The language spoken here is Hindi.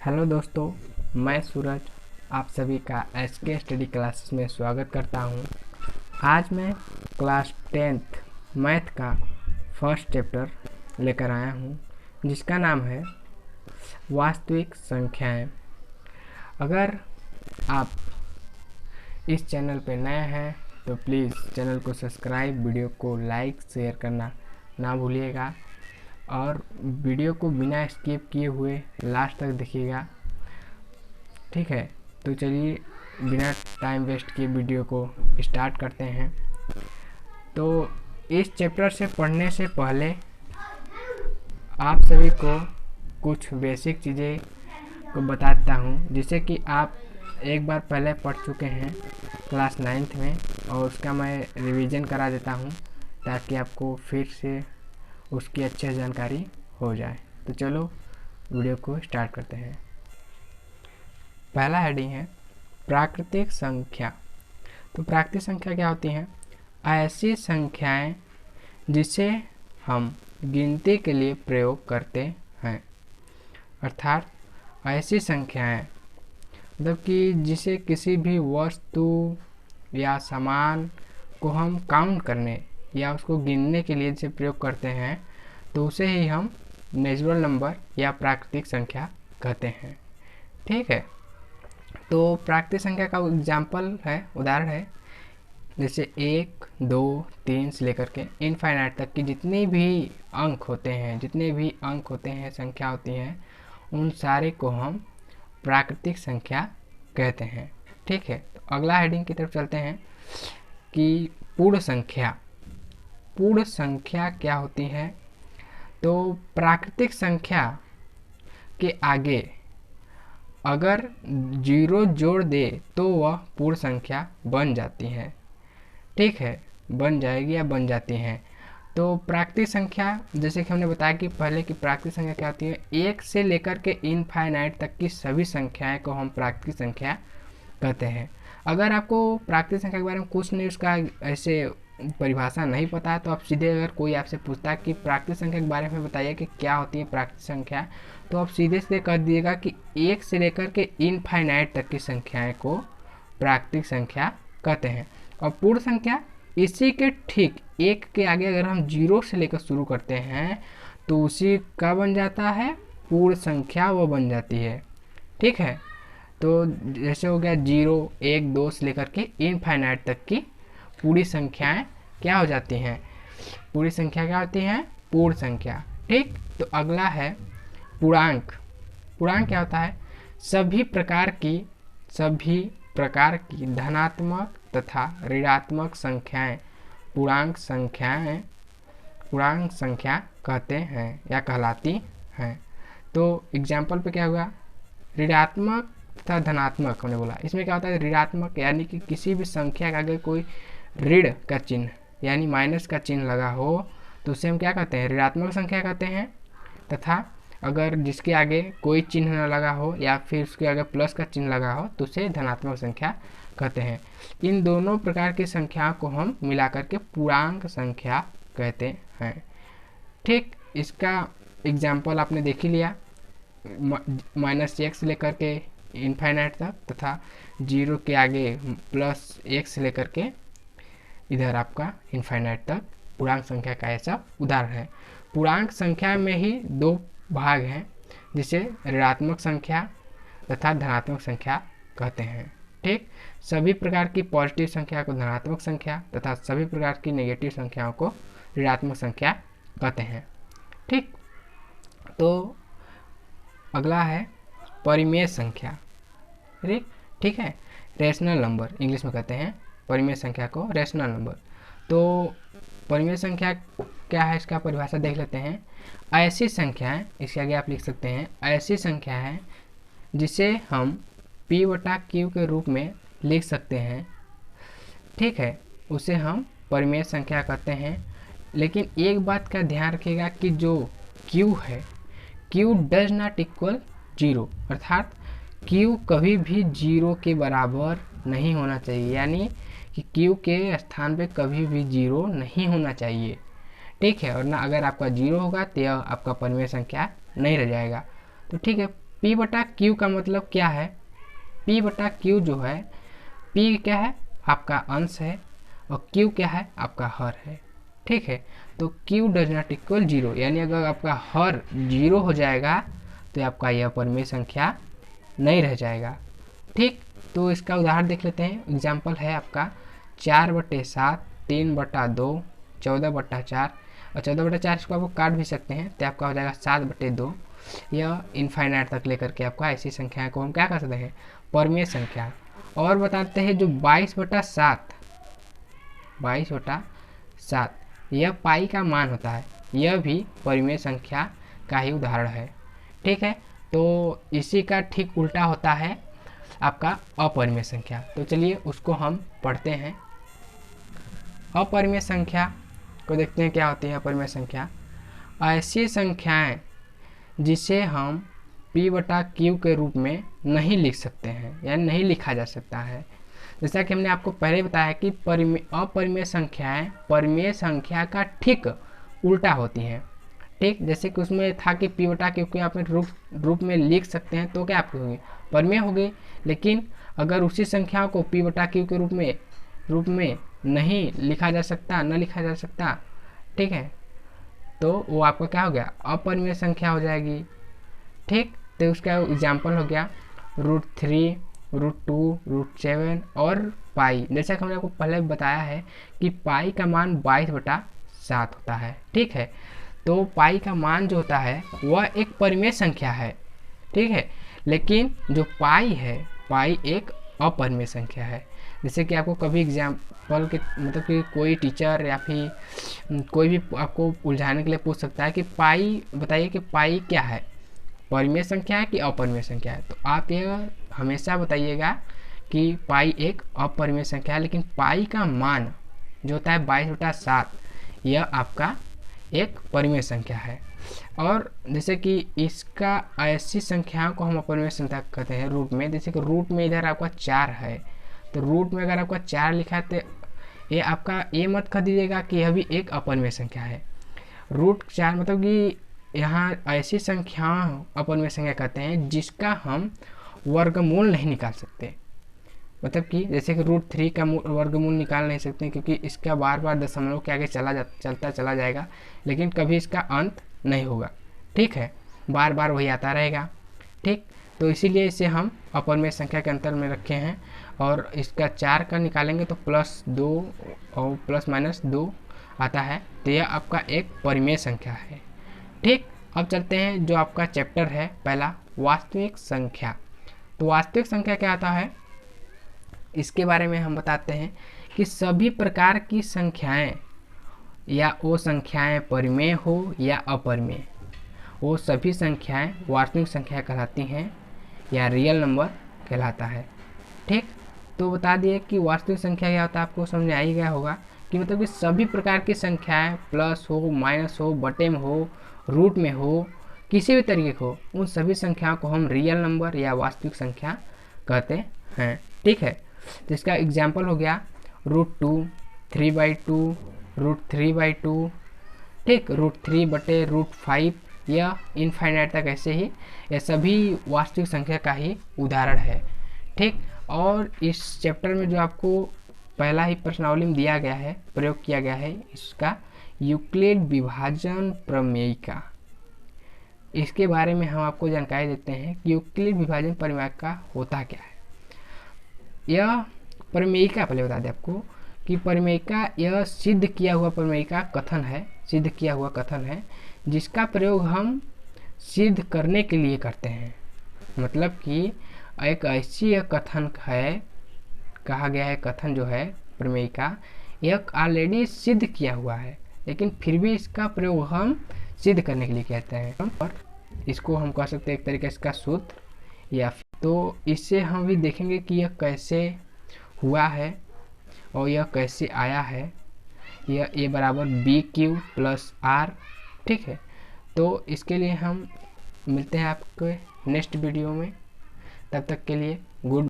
हेलो दोस्तों, मैं सूरज आप सभी का एसके स्टडी क्लासेस में स्वागत करता हूं। आज मैं क्लास 10th मैथ का फर्स्ट चैप्टर लेकर आया हूं, जिसका नाम है वास्तविक संख्याएं। अगर आप इस चैनल पर नए हैं तो प्लीज़ चैनल को सब्सक्राइब, वीडियो को लाइक शेयर करना ना भूलिएगा और वीडियो को बिना स्किप किए हुए लास्ट तक देखिएगा। ठीक है, तो चलिए बिना टाइम वेस्ट किए वीडियो को स्टार्ट करते हैं। तो इस चैप्टर से पढ़ने से पहले आप सभी को कुछ बेसिक चीज़ें को बताता हूँ, जिससे कि आप एक बार पहले पढ़ चुके हैं क्लास 9th में, और उसका मैं रिवीजन करा देता हूँ ताकि आपको फिर से उसकी अच्छी जानकारी हो जाए। तो चलो वीडियो को स्टार्ट करते हैं। पहला हेडिंग है प्राकृतिक संख्या। तो प्राकृतिक संख्या क्या होती हैं? ऐसी संख्याएं जिसे हम गिनती के लिए प्रयोग करते हैं। अर्थात ऐसी संख्याएं मतलब कि जिसे किसी भी वस्तु या सामान को हम काउंट करने या उसको गिनने के लिए जिसे प्रयोग करते हैं, तो उसे ही हम नेचुरल नंबर या प्राकृतिक संख्या कहते हैं। ठीक है, तो प्राकृतिक संख्या का एग्जाम्पल है, उदाहरण है, जैसे 1, 2, 3 से लेकर के इनफाइनाइट तक की जितने भी अंक होते हैं, संख्या होती हैं, उन सारे को हम प्राकृतिक संख्या कहते हैं। ठीक है, तो अगला हेडिंग की तरफ चलते हैं कि पूर्ण संख्या। पूर्ण संख्या क्या होती है? तो प्राकृतिक संख्या के आगे अगर 0 जोड़ दे तो वह पूर्ण संख्या बन जाती है। ठीक है, बन जाएगी या बन जाती हैं। तो प्राकृतिक संख्या, जैसे कि हमने बताया कि पहले की प्राकृतिक संख्या क्या होती है, 1 से लेकर के इनफाइनाइट तक की सभी संख्याएं को हम प्राकृतिक संख्या कहते हैं। अगर आपको प्राकृतिक संख्या के बारे में कुछ नहीं, उसका ऐसे परिभाषा नहीं पता है, तो आप सीधे, अगर कोई आपसे पूछता है कि प्राकृतिक संख्या के बारे में बताइए कि क्या होती है प्राकृतिक संख्या, तो आप सीधे से कह दीजिएगा कि 1 से लेकर के इनफाइनाइट तक की संख्याएं को प्राकृतिक संख्या कहते हैं। और पूर्ण संख्या इसी के ठीक 1 के आगे अगर हम 0 से लेकर शुरू करते हैं तो उसी का बन जाता है पूर्ण संख्या, वो बन जाती है। ठीक है, तो जैसे हो गया 0, 1, 2 से लेकर के इनफाइनाइट तक की पूरी संख्याएं क्या हो जाती हैं? पूरी संख्या क्या होती हैं? पूर्ण संख्या। ठीक, तो अगला है पूर्णांक। पूर्णांक क्या होता है? सभी प्रकार की धनात्मक तथा ऋणात्मक संख्याएं पूर्णांक संख्या कहते हैं या कहलाती हैं। तो एग्जाम्पल पे क्या हुआ? ऋणात्मक तथा धनात्मक हमने बोला। इसमें क्या होता है? ऋणात्मक यानी कि किसी भी संख्या का अगर कोई ऋण का चिन्ह यानी माइनस का चिन्ह लगा हो तो उसे हम क्या कहते हैं? ऋणात्मक संख्या कहते हैं। तथा अगर जिसके आगे कोई चिन्ह न लगा हो या फिर उसके आगे प्लस का चिन्ह लगा हो तो उसे धनात्मक संख्या कहते हैं। इन दोनों प्रकार की संख्याओं को हम मिलाकर के पूर्णांक संख्या कहते हैं। ठीक, इसका एग्जाम्पल आपने देख ही लिया, -1 से लेकर के इनफाइनाइट तक तथा 0 के आगे +1 से लेकर के इधर आपका इनफाइनाइट तक पूर्णांक संख्या का ऐसा उदाहरण है। पूर्णांक संख्या में ही 2 भाग हैं, जिसे ऋणात्मक संख्या तथा धनात्मक संख्या कहते हैं। ठीक, सभी प्रकार की पॉजिटिव संख्या को धनात्मक संख्या तथा सभी प्रकार की नेगेटिव संख्याओं को ऋणात्मक संख्या कहते हैं। ठीक, तो अगला है परिमेय संख्या। ठीक है, रेशनल नंबर इंग्लिश में कहते हैं परिमेय संख्या को, रेशनल नंबर। तो परिमेय संख्या क्या है, इसका परिभाषा देख लेते हैं। ऐसी संख्याएं, इसके आगे आप लिख सकते हैं, ऐसी संख्या है जिसे हम P/Q के रूप में लिख सकते हैं। ठीक है, उसे हम परिमेय संख्या कहते हैं। लेकिन एक बात का ध्यान रखिएगा कि जो Q है, Q डज नॉट इक्वल 0, अर्थात Q कभी भी 0 के बराबर नहीं होना चाहिए, यानी कि Q के स्थान पे कभी भी 0 नहीं होना चाहिए। ठीक है, और ना अगर आपका 0 होगा तो यह आपका परिमेय संख्या नहीं रह जाएगा। तो ठीक है, P बटा Q का मतलब क्या है? P बटा Q जो है, P क्या है? आपका अंश है और Q क्या है? आपका हर है। ठीक है, तो Q डज नॉट इक्वल 0, यानी अगर आपका हर 0 हो जाएगा तो आपका यह परिमेय संख्या नहीं रह जाएगा। ठीक, तो इसका उदाहरण देख लेते हैं। एग्जाम्पल है आपका 4/7, 3/2, 14/4 और 14/4 इसको आपको काट भी सकते हैं तो आपका हो जाएगा 7/2। यह इनफाइनाइट तक लेकर के आपका ऐसी संख्या को हम क्या कर सकते हैं? परिमेय संख्या। और बताते हैं जो 22/7, 22/7 यह पाई का मान होता है, यह भी परिमेय संख्या का ही उदाहरण है। ठीक है, तो इसी का ठीक उल्टा होता है आपका अपरिमेय संख्या। तो चलिए उसको हम पढ़ते हैं। अपरिमेय संख्या को देखते हैं क्या होती है। अपरिमेय संख्या ऐसी संख्याएं जिसे हम P बटा Q के रूप में नहीं लिख सकते हैं, यानी नहीं लिखा जा सकता है। जैसा कि हमने आपको पहले बताया कि अपरिमेय संख्याएं परिमेय संख्या का ठीक उल्टा होती हैं। ठीक, जैसे कि उसमें था कि P बटा Q को आप रूप में लिख सकते हैं तो क्या आपकी होगी? परिमेय हो गई। लेकिन अगर उसी संख्या को P बटा Q के रूप में नहीं लिखा जा सकता, न लिखा जा सकता, ठीक है, तो वो आपका क्या हो गया? अपरिमेय संख्या हो जाएगी। ठीक, तो उसका एग्जाम्पल हो गया √3, √2, √7 और पाई। जैसा कि हमने आपको पहले बताया है कि पाई का मान 22/7 होता है। ठीक है, तो पाई का मान जो होता है वह एक परिमेय संख्या है। ठीक है, लेकिन जो पाई है, पाई एक अपरिमेय संख्या है। जैसे कि आपको कभी एग्जाम्पल के मतलब कि कोई टीचर या फिर कोई भी आपको उलझाने के लिए पूछ सकता है कि पाई बताइए कि पाई क्या है, परिमेय संख्या है कि अपरिमेय संख्या है। तो आप यह हमेशा बताइएगा कि पाई एक अपरिमेय संख्या है, लेकिन पाई का मान जो होता है 22/7 यह आपका एक परिमेय संख्या है। और जैसे कि इसका ऐसी संख्याओं को हम अपरिमेय संख्या कहते हैं रूट में। जैसे कि रूट में इधर आपका 4 है, तो रूट में अगर आपका 4 लिखा है तो ये आपका ये मत कह दीजिएगा कि यह भी एक अपरिमेय संख्या है। √4 मतलब कि यहाँ ऐसी संख्या अपरिमेय संख्या कहते हैं जिसका हम वर्गमूल नहीं निकाल सकते। मतलब कि जैसे कि √3 का वर्गमूल निकाल नहीं सकते क्योंकि इसका बार बार दशमलव के आगे चलता चला जाएगा, लेकिन कभी इसका अंत नहीं होगा। ठीक है, बार बार वही आता रहेगा। ठीक, तो इसीलिए इसे हम अपरिमेय संख्या के अंतर में रखे हैं। और इसका 4 का निकालेंगे तो +2 और ±2 आता है, तो यह आपका एक परिमेय संख्या है। ठीक, अब चलते हैं जो आपका चैप्टर है पहला, वास्तविक संख्या। तो वास्तविक संख्या क्या आता है इसके बारे में हम बताते हैं कि सभी प्रकार की संख्याएं या वो संख्याएं परिमेय हो या अपरिमेय, वो सभी संख्याएं वास्तविक संख्या कहलाती हैं या रियल नंबर कहलाता है। ठीक, तो बता दिए कि वास्तविक संख्या क्या होता है, आपको समझ आ ही गया होगा कि मतलब कि सभी प्रकार की संख्याएं प्लस हो, माइनस हो, बटे में हो, रूट में हो, किसी भी तरीके को, उन सभी संख्याओं को हम रियल नंबर या वास्तविक संख्या कहते हैं। ठीक है, तो इसका एग्जाम्पल हो गया √2, 3/2, √3/2, ठीक, √3/5, यह इनफाइनाइट तक ऐसे ही ये सभी वास्तविक संख्या का ही उदाहरण है। ठीक, और इस चैप्टर में जो आपको पहला ही प्रश्नावली में दिया गया है, प्रयोग किया गया है, इसका यूक्लिड विभाजन प्रमेयिका, इसके बारे में हम आपको जानकारी देते हैं कि यूक्लिड विभाजन प्रमेयिका होता क्या है। यह प्रमेयिका पहले बता दें आपको कि प्रमेयिका यह सिद्ध किया हुआ प्रमेयिका कथन है, सिद्ध किया हुआ कथन है जिसका प्रयोग हम सिद्ध करने के लिए करते हैं। मतलब कि एक ऐसी कथन है, कहा गया है कथन जो है प्रमेयिका यह ऑलरेडी सिद्ध किया हुआ है, लेकिन फिर भी इसका प्रयोग हम सिद्ध करने के लिए कहते हैं। और इसको हम कह सकते हैं एक तरीके से इसका सूत्र या तो इससे हम भी देखेंगे कि यह कैसे हुआ है और यह कैसे आया है। यह A बराबर BQ + R। ठीक है, तो इसके लिए हम मिलते हैं आपके नेक्स्ट वीडियो में। तब तक के लिए गुड।